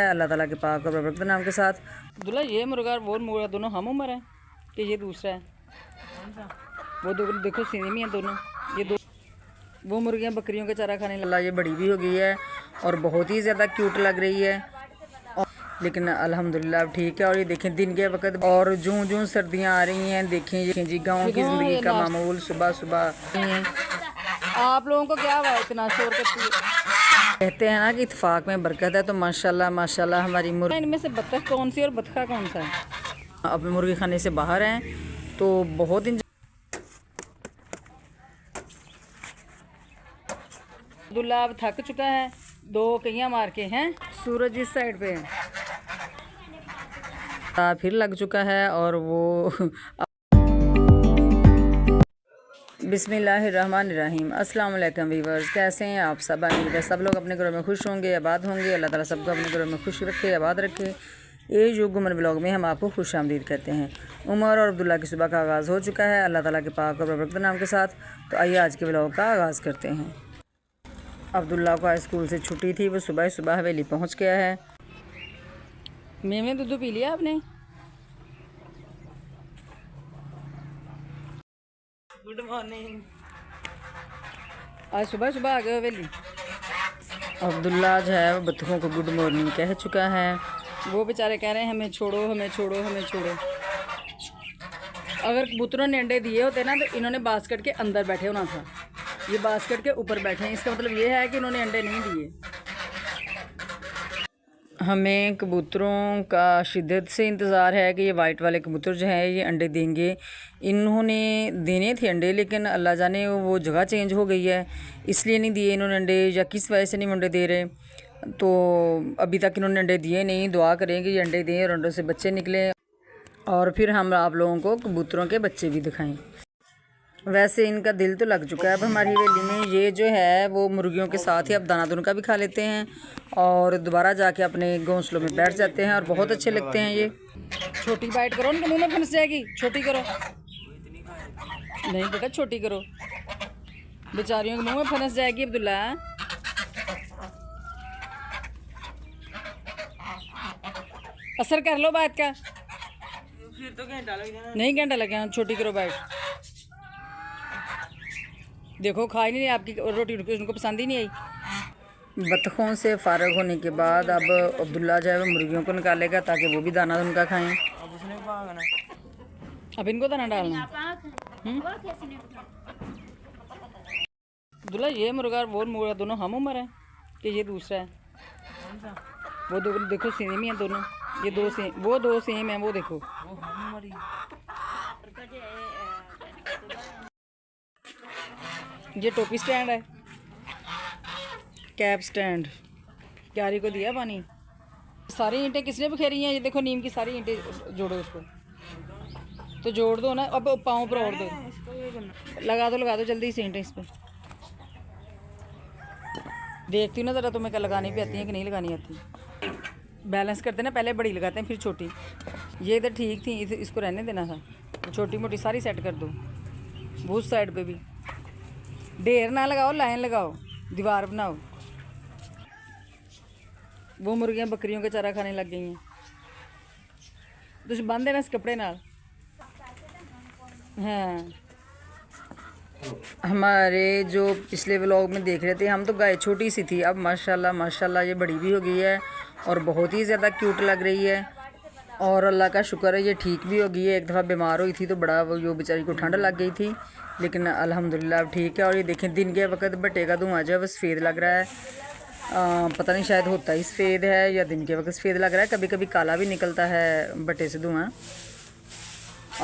अल्लाह ताला के पाक और बरकत नाम के साथ। अब्दुल्ला ये मुर्गा और वो मुर्गा दोनों हम उम्र हैं कि ये दूसरा है? वो देखो सेम ही है दोनों, ये दो वो मुर्गियाँ बकरियों के चारा खाने लगा। ये बड़ी भी हो गई है और बहुत ही ज़्यादा क्यूट लग रही है, लेकिन अल्हम्दुलिल्लाह अब ठीक है। और ये देखें दिन के वक्त और जूं जूं सर्दियां आ रही हैं, देखें जी गांव की ज़िंदगी का मामूल सुबह सुबह। आप लोगों को क्या हुआ इतना शोर करती है? कहते हैं ना कि इत्तेफाक में बरकत है, तो माशाल्लाह माशाल्लाह हमारी मुर्गी, इनमें से बत्तख कौन सी और बतखा कौन सा है? अब मुर्गी खाने से बाहर हैं तो बहुत अब्दुल्ला अब थक चुका है, 2 कइयां मार के हैं। सूरज इस साइड पे फिर लग चुका है और वो बिस्मिल्लाहिर्रहमानिर्रहीम। अस्सलाम वालेकुम वीवर्स, कैसे हैं आप सब? उम्मीद है सब लोग अपने घरों में खुश होंगे, आबाद होंगे। अल्लाह ताला सबको अपने घरों में खुश रखे, आबाद रखे। ये जो गुमन ब्लॉग में हम आपको खुश आमदीद कहते हैं। उमर और अब्दुल्ला की सुबह का आगाज़ हो चुका है अल्लाह ताला के पाक और बरकत नाम के साथ। तो आइए आज के ब्लॉग का आगाज़ करते हैं। अब्दुल्ला को आज स्कूल से छुट्टी थी, वो सुबह सुबह हवेली पहुँच गया है। मैंने दूध पी लिया आपने? Good morning. आज सुबह सुबह आ गए हवेली। अब्दुल्ला जो है वो बच्चों को गुड मॉर्निंग कह चुका है। वो बेचारे कह रहे हैं हमें छोड़ो हमें छोड़ो हमें छोड़ो। अगर कबूतरों ने अंडे दिए होते ना तो इन्होंने बास्केट के अंदर बैठे होना था, ये बास्केट के ऊपर बैठे हैं। इसका मतलब ये है कि इन्होंने अंडे नहीं दिए। हमें कबूतरों का शिद्दत से इंतज़ार है कि ये वाइट वाले कबूतर जो हैं ये अंडे देंगे। इन्होंने देने थे अंडे, लेकिन अल्लाह जाने वो जगह चेंज हो गई है, इसलिए नहीं दिए इन्होंने अंडे, या किस वजह से नहीं अंडे दे रहे। तो अभी तक इन्होंने अंडे दिए नहीं। दुआ करें कि ये अंडे दें और अंडों से बच्चे निकलें और फिर हम आप लोगों को कबूतरों के बच्चे भी दिखाएँ। वैसे इनका दिल तो लग चुका है अब हमारी हवेली में। ये जो है वो मुर्गियों के साथ ही अब दाना दून का भी खा लेते हैं और दोबारा जाके अपने घोंसलों में बैठ जाते हैं और बहुत अच्छे लगते हैं ये। छोटी बाइट करो, उनके मुंह में फंस जाएगी। छोटी करो, नहीं बेटा छोटी करो, बेचारियों के मुंह में फंस जाएगी। अब्दुल्ला असर कर लो बात का, फिर तो घंटा लग जाना। नहीं घंटा लग जाना, छोटी करो बाइट। देखो खा ही नहीं आपकी रोटी, उनको पसंद ही नहीं आई। बतखों से फारग होने के बाद अब अब्दुल्ला जो है वो मुर्गियों को निकालेगा ताकि वो भी दाना उनका खाएं। अब इनको दाना डालना। अब्दुल्ला ये मुर्गा और वो मुर्गा दोनों हम उम्र हैं कि ये दूसरा है? वो देखो सेम ही है दोनों, ये दो सेम, वो 2 सेम है। वो देखो ये टोपी स्टैंड है, कैप स्टैंड। क्यारी को दिया पानी। सारी ईंटें किसने बिखेरी हैं? ये देखो नीम की सारी ईंटें जोड़ो उसको, तो जोड़ दो ना। अब पाँव पर और दो, लगा दो जल्दी से ईंटें इस पर। देखती हूँ ना ज़रा तुम्हें क्या लगानी भी आती है कि नहीं लगानी आती। बैलेंस करते ना, पहले बड़ी लगाते हैं फिर छोटी। ये इधर ठीक थी, इसको रहने देना था। छोटी मोटी सारी सेट कर दो। वो उस साइड पे भी ढेर ना लगाओ, लाइन लगाओ, दीवार बनाओ। वो मुर्गियाँ बकरियों के चारा खाने लग गई हैं। तो बंद देना इस कपड़े नाल। हाँ, हमारे जो पिछले व्लॉग में देख रहे थे हम, तो गाय छोटी सी थी, अब माशाल्लाह माशाल्लाह ये बड़ी भी हो गई है और बहुत ही ज़्यादा क्यूट लग रही है। और अल्लाह का शुक्र है ये ठीक भी हो गई है। एक दफ़ा बीमार हुई थी तो बड़ा वो बेचारी को ठंड लग गई थी, लेकिन अल्हम्दुलिल्लाह अब ठीक है। और ये देखें दिन के वक्त भट्टे का धुआं जो है वो सफ़ेद लग रहा है। पता नहीं शायद होता ही सफ़ेद है या दिन के वक्त सफ़ेद लग रहा है, कभी कभी काला भी निकलता है भट्टे से धुआं।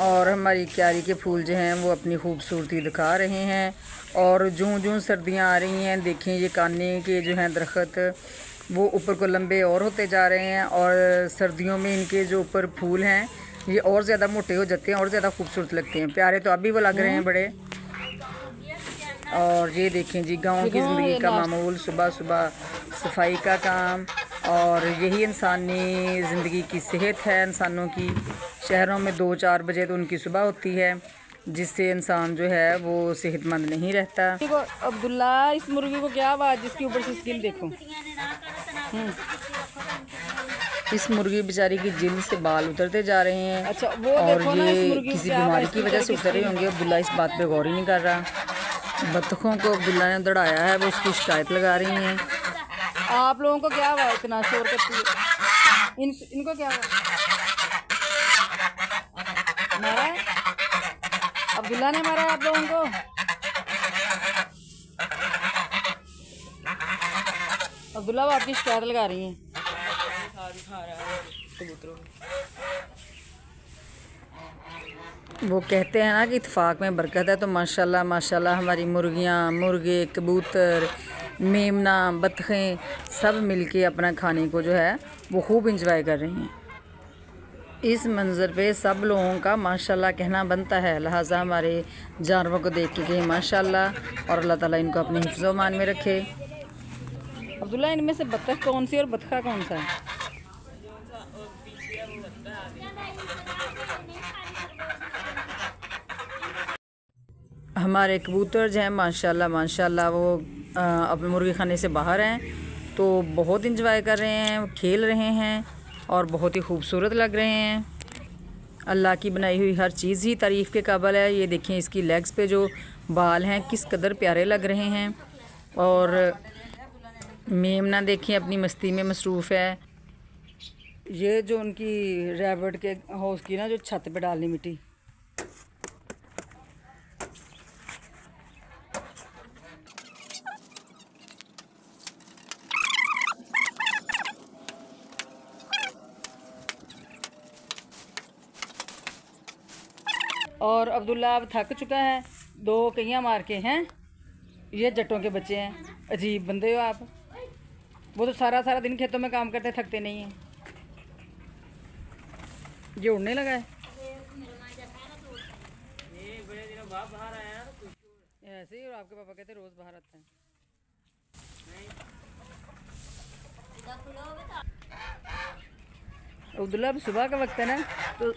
और हमारी क्यारी के फूल जो हैं वो अपनी खूबसूरती दिखा रहे हैं। और जूं जूं सर्दियां आ रही हैं, देखें ये काने के जो हैं दरख्त वो ऊपर को लंबे और होते जा रहे हैं और सर्दियों में इनके जो ऊपर फूल हैं ये और ज़्यादा मोटे हो जाते हैं और ज़्यादा खूबसूरत लगते हैं। प्यारे तो अभी वो लग रहे हैं बड़े। और ये देखें जी गांव की ज़िंदगी का मामूल, सुबह सुबह सफाई का काम, और यही इंसानी ज़िंदगी की सेहत है इंसानों की। शहरों में 2-4 बजे तो उनकी सुबह होती है, जिससे इंसान जो है वो सेहतमंद नहीं रहता। देखो अब्दुल्ला, इस मुर्गी को क्या आवाज़, जिसके ऊपर से स्किन देखो। इस मुर्गी बेचारी की जिल्द से बाल उतरते जा रहे हैं। अच्छा, वो और देखो ये किसी बीमारी की वजह से उतर रहे होंगे। अब्दुल्ला इस बात पे गौर ही नहीं कर रहा। बत्तखों को अब्दुल्ला ने दौड़ाया है, वो उसकी शिकायत लगा रही हैं। आप लोगों को क्या हुआ, इतना शोर करती है? इनको क्या हुआ? मारा है? अब्दुल्ला ने मारा आप लोगों को? अब्दुल्ला वो आपकी शिकायत लगा रही हैं। वो कहते हैं ना कि इत्तेफाक में बरकत है। तो माशाल्लाह माशाल्लाह हमारी मुर्गियाँ, मुर्गे, कबूतर, मेमना, बत्तखें सब मिलके अपना खाने को जो है वो खूब इंजॉय कर रही हैं। इस मंज़र पे सब लोगों का माशाल्लाह कहना बनता है। लिहाजा हमारे जानवरों को देख के कहें माशाल्लाह, और अल्लाह ताला इनको अपने हिफ्ज़ मान में रखे। अब्दुल्ला, इनमें से बत्तख कौन सी और बत्तखा कौन सा है? हमारे कबूतर जो हैं माशाल्लाह माशाल्लाह वो अपने मुर्गी खाने से बाहर हैं, तो बहुत इंजॉय कर रहे हैं, खेल रहे हैं और बहुत ही खूबसूरत लग रहे हैं। अल्लाह की बनाई हुई हर चीज़ ही तारीफ़ के काबिल है। ये देखें, इसकी लेग्स पे जो बाल हैं किस कदर प्यारे लग रहे हैं। और मेमना देखें अपनी मस्ती में मसरूफ़ है। ये जो उनकी रैबिट के हाउस की ना जो छत पे डालनी मिट्टी, और अब्दुल्ला अब थक चुका है, 2 कइयाँ मार के हैं। ये जट्टों के बच्चे हैं, अजीब बंदे हो आप। वो तो सारा सारा दिन खेतों में काम करते, थकते नहीं हैं। ये उड़ने लगा है ऐसे ही। और आपके पापा कहते रोज़ बाहर आता है। अब्दुल्ला, अब सुबह का वक्त है ना, तो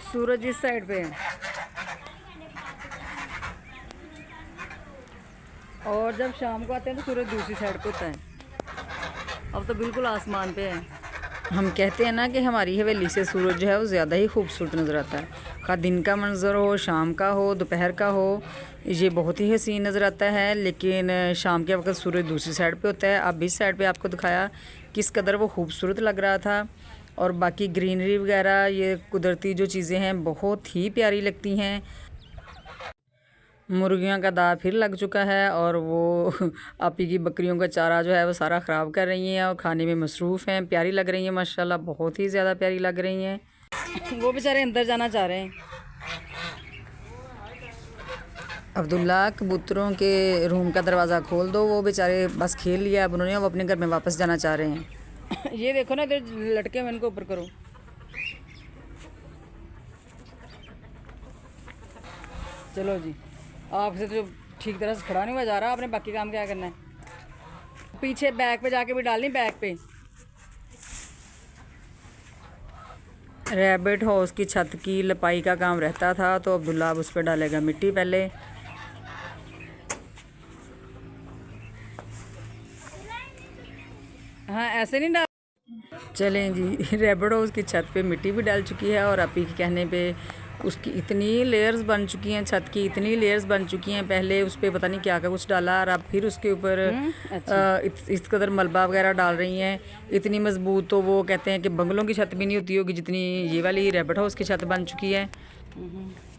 सूरज इस साइड पे है और जब शाम को आते हैं तो सूरज दूसरी साइड पे होता है। अब तो बिल्कुल आसमान पे है। हम कहते हैं ना कि हमारी हवेली से सूरज जो है वो ज़्यादा ही खूबसूरत नज़र आता है। खा दिन का मंज़र हो, शाम का हो, दोपहर का हो, ये बहुत ही हसीन नज़र आता है। लेकिन शाम के वक्त सूरज दूसरी साइड पे होता है। अब इस साइड पे आपको दिखाया किस कदर वो खूबसूरत लग रहा था। और बाकी ग्रीनरी वगैरह, ये कुदरती जो चीज़ें हैं बहुत ही प्यारी लगती हैं। मुर्गियों का दाँव फिर लग चुका है और वो आपी की बकरियों का चारा जो है वो सारा ख़राब कर रही हैं और खाने में मसरूफ़ हैं। प्यारी लग रही हैं माशाल्लाह, बहुत ही ज़्यादा प्यारी लग रही हैं। वो बेचारे अंदर जाना चाह रहे हैं। अब्दुल्ला, कबूतरों के रूम का दरवाज़ा खोल दो, वो बेचारे बस खेल लिया अब उन्होंने, वो अपने घर में वापस जाना चाह रहे हैं। ये देखो ना, इधर लटके हुए, इनको ऊपर करो। चलो जी, आपसे तो ठीक तरह से खड़ा नहीं हुआ जा रहा। आपने बाकी काम क्या करना है? पीछे बैक पे जाके भी डालनी, बैक पे। रैबिट हाउस की छत की लपाई का काम रहता था, तो अब्दुल्ला अब उस पर डालेगा मिट्टी पहले। हाँ, ऐसे नहीं डाल। चलें जी, रैबिट हाउस की छत पे मिट्टी भी डाल चुकी है और आपी के कहने पे उसकी इतनी लेयर्स बन चुकी हैं, छत की इतनी लेयर्स बन चुकी हैं। पहले उस पर पता नहीं क्या क्या कुछ डाला और अब फिर उसके ऊपर अच्छा। इस कदर मलबा वगैरह डाल रही हैं, इतनी मजबूत। तो वो कहते हैं कि बंगलों की छत भी नहीं होती होगी जितनी ये वाली रैबिट हाउस की छत बन चुकी है।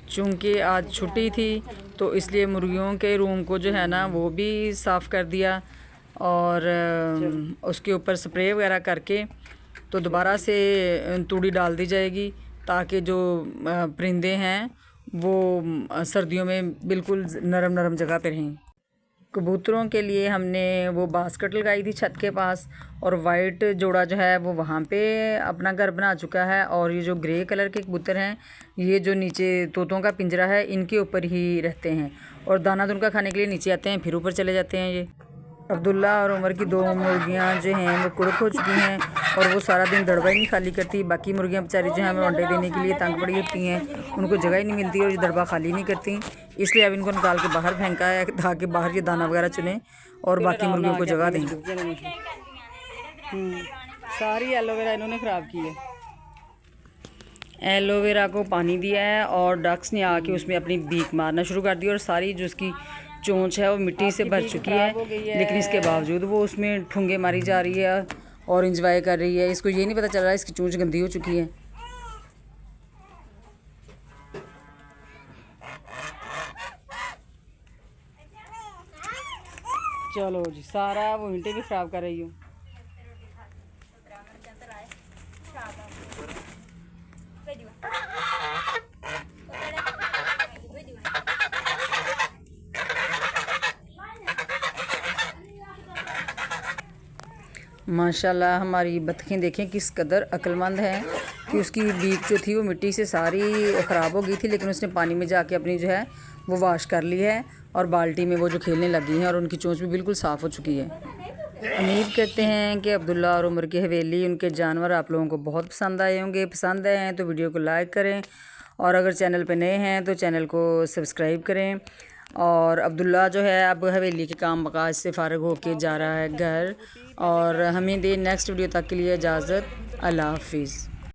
चूँकि आज छुट्टी थी तो इसलिए मुर्गियों के रूम को जो है ना वो भी साफ़ कर दिया और उसके ऊपर स्प्रे वगैरह करके तो दोबारा से तूड़ी डाल दी जाएगी, ताकि जो परिंदे हैं वो सर्दियों में बिल्कुल नरम नरम जगह पे रहें। कबूतरों के लिए हमने वो बास्केट लगाई थी छत के पास, और वाइट जोड़ा जो है वो वहाँ पे अपना घर बना चुका है। और ये जो ग्रे कलर के कबूतर हैं, ये जो नीचे तोतों का पिंजरा है इनके ऊपर ही रहते हैं और दाना तो उनका खाने के लिए नीचे आते हैं, फिर ऊपर चले जाते हैं। ये अब्दुल्ला और उमर की 2 मुर्गियाँ जो हैं वो कुड़क हो चुकी हैं और वो सारा दिन दड़बा ही नहीं खाली करती। बाकी मुर्गियाँ बेचारी जो हैं हमें अंडे देने के लिए तंग पड़ी होती हैं, उनको जगह ही नहीं मिलती और ये दड़बा खाली नहीं करती। इसलिए अब इनको निकाल के बाहर फेंका है ताकि बाहर ये दाना वगैरह चुनें और बाकी मुर्गियों को जगह दें। सारी एलोवेरा इन्होंने ख़राब की है। एलोवेरा को पानी दिया है और डक्स ने आके उसमें अपनी बीक मारना शुरू कर दी और सारी जो उसकी चोंच है वो मिट्टी से भर चुकी है, लेकिन इसके बावजूद वो उसमें ठुंगे मारी जा रही है और इंजॉय कर रही है। इसको ये नहीं पता चल रहा इसकी चोंच गंदी हो चुकी है। चलो जी, सारा वो ईंटें भी ख़राब कर रही हूँ। माशाल्लाह हमारी बतखें देखें किस कदर अक्लमंद हैं कि उसकी बीक जो थी वो मिट्टी से सारी ख़राब हो गई थी, लेकिन उसने पानी में जाके अपनी जो है वो वाश कर ली है और बाल्टी में वो जो खेलने लगी हैं और उनकी चोंच भी बिल्कुल साफ़ हो चुकी है। उम्मीद करते हैं कि अब्दुल्ला और उमर की हवेली, उनके जानवर आप लोगों को बहुत पसंद आए होंगे। पसंद आए हैं तो वीडियो को लाइक करें और अगर चैनल पर नए हैं तो चैनल को सब्सक्राइब करें। और अब्दुल्ला जो है अब हवेली के काम काज से फ़ारिग होके जा रहा है घर, और हमें दे नेक्स्ट वीडियो तक के लिए इजाज़त। अल्लाह हाफिज़।